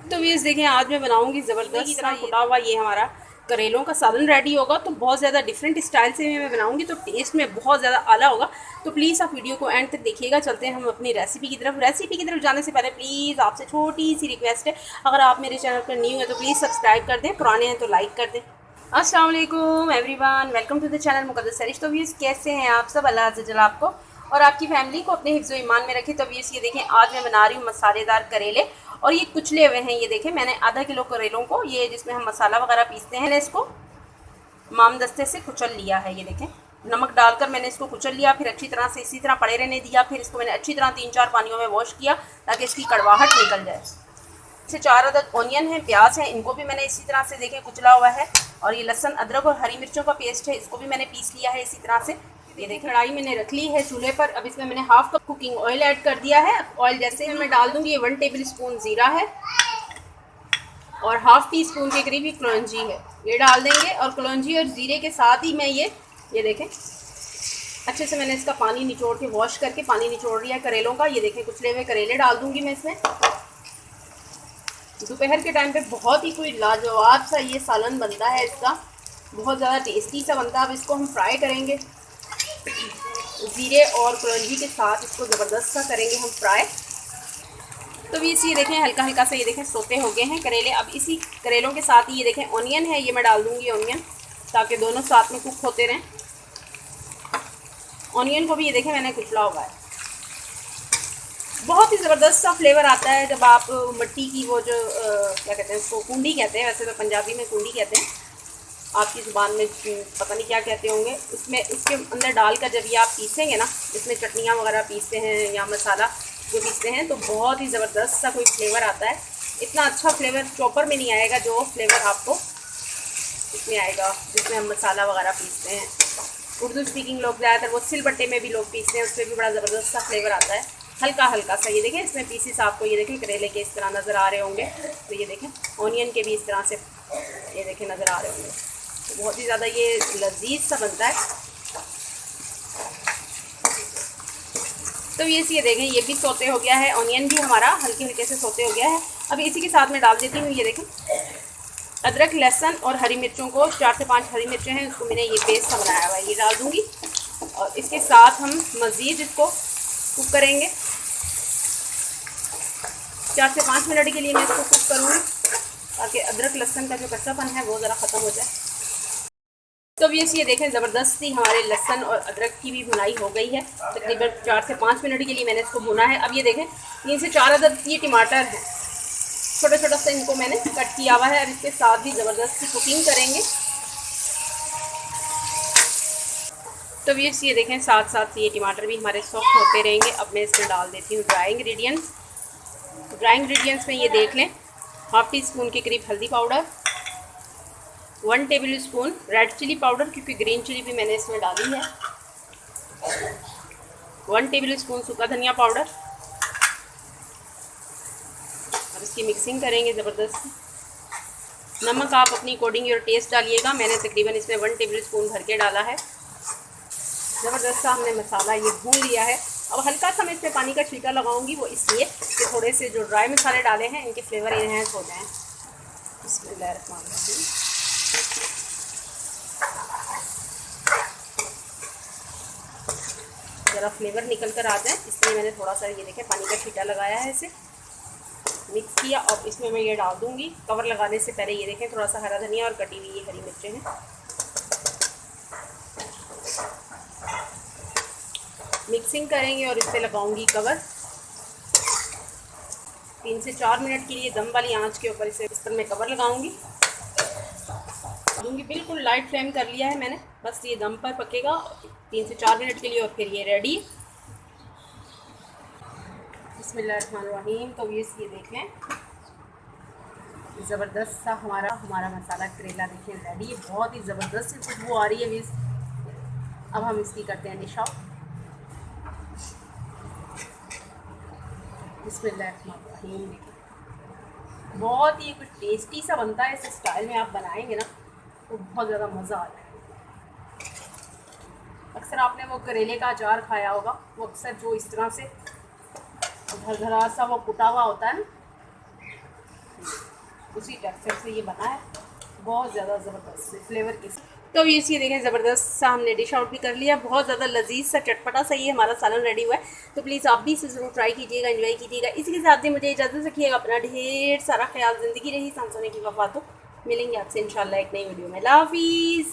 तो व्यूअर्स देखें, आज मैं बनाऊंगी ज़बरदस्त की तरह कुटा हुआ ये हमारा करेलों का सालन रेडी होगा। तो बहुत ज़्यादा डिफरेंट स्टाइल से मैं बनाऊंगी, तो टेस्ट में बहुत ज़्यादा आला होगा। तो प्लीज़ आप वीडियो को एंड तक देखिएगा। चलते हैं हम अपनी रेसिपी की तरफ जाने से पहले प्लीज़ आपसे छोटी सी रिक्वेस्ट है, अगर आप मेरे चैनल पर न्यू है तो प्लीज़ सब्सक्राइब कर दें, पुराने हैं तो लाइक कर दें। अस्सलाम वालेकुम everyone, welcome to the channel Muqaddas Sarish. तो व्यूअर्स कैसे हैं आप सब? अल्लाह अज़्ज़ा वजल आपको और आपकी फैमिली को अपने हिफ्ज़ ईमान में रखे। तो व्यूअर्स ये देखें, आज मैं बना रही हूँ मसालेदार करेले, और ये कुचले हुए हैं। ये देखें, मैंने आधा किलो करेलों को, ये जिसमें हम मसाला वगैरह पीसते हैं, इसको माम दस्ते से कुचल लिया है। ये देखें, नमक डालकर मैंने इसको कुचल लिया, फिर अच्छी तरह से इसी तरह पड़े रहने दिया। फिर इसको मैंने अच्छी तरह 3-4 पानियों में वॉश किया ताकि इसकी कड़वाहट निकल जाए। से 4 अदद ऑनियन है, प्याज है, इनको भी मैंने इसी तरह से देखें कुचला हुआ है। और ये लहसुन अदरक और हरी मिर्चों का पेस्ट है, इसको भी मैंने पीस लिया है इसी तरह से। ये देखें, कढ़ाई मैंने रख ली है चूल्हे पर। अब इसमें मैंने half cup cooking oil add कर दिया है। ऑयल जैसे मैं डाल दूंगी, ये 1 टेबल स्पून ज़ीरा है और हाफ टी स्पून के करीब ही कलौंजी है, ये डाल देंगे। और कलौंजी और ज़ीरे के साथ ही मैं ये देखें, अच्छे से मैंने इसका पानी निचोड़ के वॉश करके पानी निचोड़ दिया है करेलों का। ये देखें, कुचले हुए करेले डाल दूंगी मैं इसमें। दोपहर के टाइम पे बहुत ही कोई लाजवाब सा ये सालन बनता है इसका, बहुत ज़्यादा टेस्टी सा बनता है। अब इसको हम फ्राई करेंगे ज़ीरे और कलौंजी के साथ, इसको ज़बरदस्त सा करेंगे हम फ्राई। तो ये देखें, हल्का हल्का सा ये देखें सोते हो गए हैं करेले। अब इसी करेलों के साथ ही ये देखें ऑनियन है, ये मैं डाल दूँगी ऑनियन, ताकि दोनों साथ में कुक होते रहें। ऑनियन को भी ये देखें मैंने कुचला हुआ है। बहुत ही ज़बरदस्त सा फ्लेवर आता है जब आप मिट्टी की वो जो क्या कहते हैं उसको, कुंडी कहते हैं, वैसे तो पंजाबी में कुंडी कहते हैं, आपकी ज़ुबान में पता नहीं क्या कहते होंगे, उसमें इसके अंदर डालकर जब ये आप पीसेंगे ना, इसमें चटनियाँ वगैरह पीसते हैं या मसाला जो पीसते हैं, तो बहुत ही ज़बरदस्त सा कोई फ्लेवर आता है। इतना अच्छा फ्लेवर चॉपर में नहीं आएगा जो फ्लेवर आपको इसमें आएगा जिसमें हम मसाला वगैरह पीसते हैं। उर्दू स्पीकिंग लोग ज़्यादातर वो सिलबट्टे में भी लोग पीसते हैं, उसमें भी बड़ा ज़बरदस्त सा फ्लेवर आता है, हल्का हल्का सा। ये देखें, इसमें पीसीस आपको ये देखें करेले के इस तरह नज़र आ रहे होंगे। तो ये देखें ऑनियन के भी इस तरह से ये देखें नज़र आ रहे होंगे। तो बहुत ही ज़्यादा ये लजीज सा बनता है। तो ये देखें, ये भी सोते हो गया है, ऑनियन भी हमारा हल्के हल्के से सोते हो गया है। अब इसी के साथ मैं डाल देती हूँ, ये देखें अदरक लहसुन और हरी मिर्चों को, 4 से 5 हरी मिर्चें हैं, उसको मैंने ये पेस्ट सा बनाया हुआ है, ये डाल दूँगी। और इसके साथ हम मज़ीद इसको कुक करेंगे 4 से 5 मिनट के लिए मैं इसको कुक करूँगी, ताकि अदरक लहसुन का जो कच्चापन है वो ज़रा ख़त्म हो जाए। तो ये देखें, ज़बरदस्ती हमारे लहसुन और अदरक की भी भुनाई हो गई है। तकरीबन 4 से 5 मिनट के लिए मैंने इसको भुना है। अब ये देखें, 3 से 4 अदद ये टमाटर है, छोटा छोटा सा इनको मैंने कट किया हुआ है। अब इसके साथ भी ज़बरदस्ती कुकिंग करेंगे। तो ये देखें, साथ साथ ये टमाटर भी हमारे सॉफ्ट होते रहेंगे। अब मैं इसमें डाल देती हूँ ड्राई इंग्रेडिएंट्स। ड्राई इंग्रेडिएंट्स में ये देख लें, हाफ टी स्पून के करीब हल्दी powder, 1 table spoon red chilli powder, क्योंकि ग्रीन चिली भी मैंने इसमें डाली है, 1 टेबल स्पून सूखा धनिया पाउडर। अब इसकी मिक्सिंग करेंगे ज़बरदस्त। नमक आप अपनी अकॉर्डिंग और टेस्ट डालिएगा, मैंने तकरीबन इसमें 1 टेबल स्पून भर के डाला है। ज़बरदस्त सा हमने मसाला ये भून लिया है। अब हल्का सा मैं इसमें पानी का छिलका लगाऊंगी, वो इसलिए कि थोड़े से जो ड्राई मसाले डाले हैं इनके फ्लेवर इन्हेंस हो जाएँ। बिस्मिल्लाहिर्रहमानिर्रहीम। ज़रा फ्लेवर निकल कर आ जाए इसलिए मैंने थोड़ा सा ये देखें पानी का छींटा लगाया है, इसे मिक्स किया। और इसमें मैं ये डाल दूँगी, कवर लगाने से पहले ये देखें थोड़ा सा हरा धनिया और कटी हुई ये हरी मिर्चें हैं। मिक्सिंग करेंगे और इस पर लगाऊंगी कवर। 3 से 4 मिनट के लिए दम वाली आंच के ऊपर इस पर मैं कवर लगाऊंगी। बिल्कुल लाइट फ्लेम कर लिया है मैंने, बस ये दम पर पकेगा 3 से 4 मिनट के लिए और फिर ये रेडी। बिस्मिल्लाहिर्रहमानिर्रहीम। तो ये देख लें, ज़बरदस्त सा हमारा मसाला करेला देखिए रेडी है। बहुत ही ज़बरदस्त सी खुशबू आ रही है वीज़। अब हम इसकी करते हैं डिश आउट। बिस्मिल्लाहिर्रहमानिर्रहीम। बहुत ही कुछ टेस्टी सा बनता है, इस स्टाइल में आप बनाएंगे ना तो बहुत ज़्यादा मज़ा आता है। अक्सर आपने वो करेले का अचार खाया होगा, वो अक्सर जो इस तरह से घरघरा सा वो कुटा हुआ होता है ना, उसी टेक्सचर से ये बना है, बहुत ज़्यादा ज़बरदस्त फ्लेवर के साथ। तो ये चीज़ देखें, ज़बरदस्त सा हमने डिश आउट भी कर लिया, बहुत ज़्यादा लजीज सा चटपटा सा ये हमारा सालन रेडी हुआ है। तो प्लीज़ आप भी इसे ज़रूर ट्राई कीजिएगा, एंजॉय कीजिएगा। इसी के साथ ही मुझे इजाज़त रखिएगा, अपना ढेर सारा ख्याल, ज़िंदगी रही सांसों की वफा। तो मिलेंगे आपसे इंशाल्लाह एक नई वीडियो में। अल्लाह हाफिज़।